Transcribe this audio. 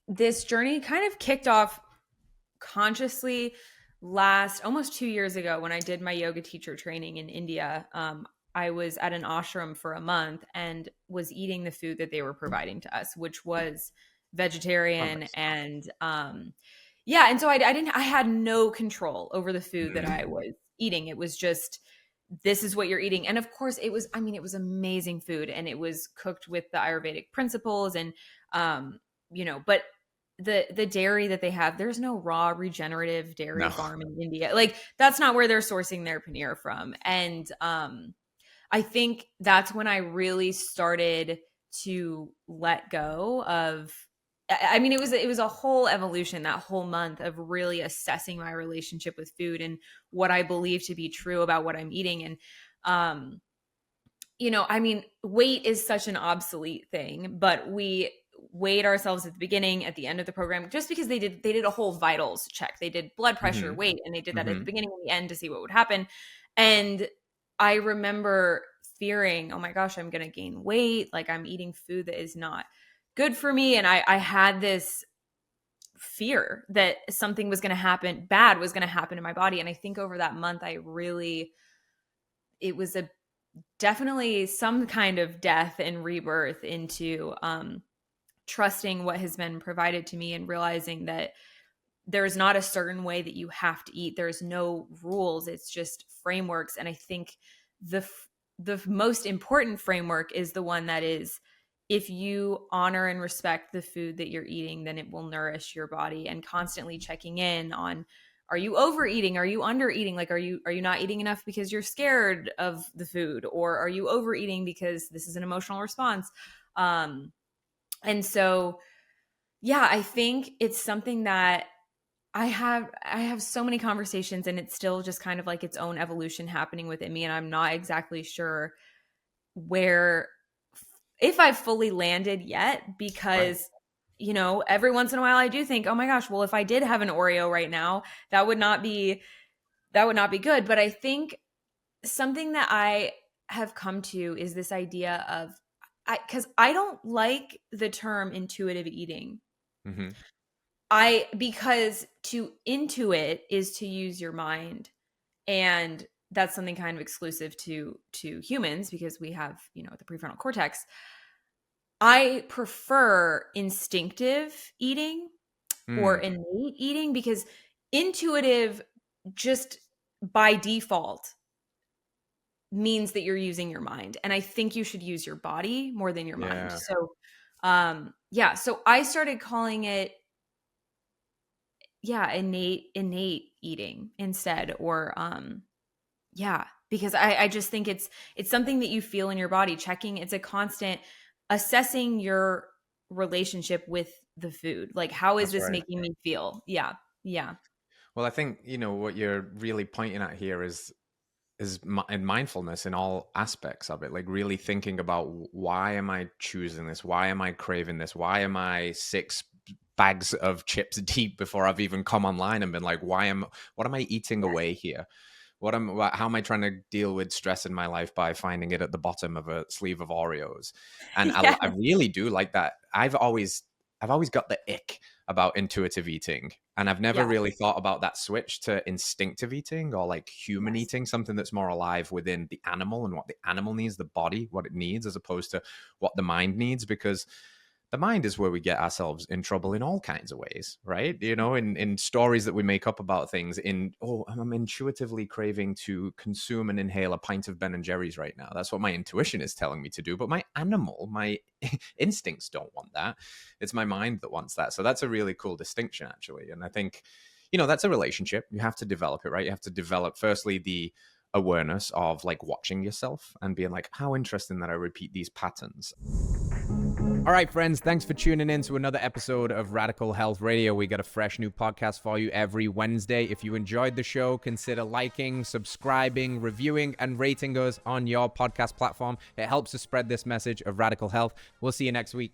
this journey kind of kicked off consciously almost 2 years ago when I did my yoga teacher training in India. I was at an ashram for a month and was eating the food that they were providing to us, which was Oh, vegetarian. nice. And yeah, and so I had no control over the food that I was eating. It was just, this is what you're eating. And of course it was, I mean, it was amazing food, and it was cooked with the Ayurvedic principles. And but the dairy that they have, there's no raw regenerative dairy No. farm in India. Like, that's not where they're sourcing their paneer from. And I think that's when I really started to let go of, I mean, it was a whole evolution, that whole month of really assessing my relationship with food and what I believe to be true about what I'm eating. And I mean, weight is such an obsolete thing, but we weighed ourselves at the beginning, at the end of the program, just because they did a whole vitals check. They did blood pressure, Hmm. weight, and they did that at the Hmm. beginning and the end to see what would happen. And I remember fearing, oh my gosh, I'm going to gain weight. Like, I'm eating food that is not good for me. And I had this fear that something was going to happen, bad was going to happen in my body. And I think over that month, it was a definitely some kind of death and rebirth into trusting what has been provided to me, and realizing that there's not a certain way that you have to eat. There's no rules. It's just frameworks. And I think the most important framework is the one that is, if you honor and respect the food that you're eating, then it will nourish your body. And constantly checking in on, are you overeating? Are you undereating? Like, are you not eating enough because you're scared of the food, or are you overeating because this is an emotional response? And so, yeah, I think it's something that I have so many conversations, and it's still just kind of like its own evolution happening within me. And I'm not exactly sure where, if I've fully landed yet, Right. because every once in a while I do think, oh my gosh, well, if I did have an Oreo right now, that would not be good. But I think something that I have come to is this idea of, because I don't like the term intuitive eating. Hmm. Because to intuit is to use your mind, and that's something kind of exclusive to humans, because we have, the prefrontal cortex. I prefer instinctive eating or Mm. innate eating, because intuitive, just by default, means that you're using your mind, and I think you should use your body more than your mind. Yeah. So yeah, so I started calling it, yeah, innate eating instead. Or yeah, because I just think it's something that you feel in your body, checking. It's a constant assessing your relationship with the food. Like, how is That's this right. making me feel? Yeah. Yeah. Well, I think, what you're really pointing at here in mindfulness in all aspects of it, like really thinking about, why am I choosing this? Why am I craving this? Why am I 6 bags of chips deep before I've even come online and been like, what am I eating Yes. away here? How am I trying to deal with stress in my life by finding it at the bottom of a sleeve of Oreos? And Yes. I really do like that. I've always got the ick about intuitive eating, and I've never Yeah. really thought about that switch to instinctive eating, or like human Yes. eating, something that's more alive within the animal and what the animal needs, the body, what it needs, as opposed to what the mind needs. Because the mind is where we get ourselves in trouble in all kinds of ways, right? In stories that we make up about things. I'm intuitively craving to consume and inhale a pint of Ben and Jerry's right now. That's what my intuition is telling me to do. But my instincts don't want that. It's my mind that wants that. So that's a really cool distinction, actually. And I think, that's a relationship. You have to develop it, right? You have to develop, firstly, the awareness of like watching yourself and being like, how interesting that I repeat these patterns. All right, friends, thanks for tuning in to another episode of Radical Health Radio. We got a fresh new podcast for you every Wednesday. If you enjoyed the show, consider liking, subscribing, reviewing, and rating us on your podcast platform. It helps to spread this message of radical health. We'll see you next week.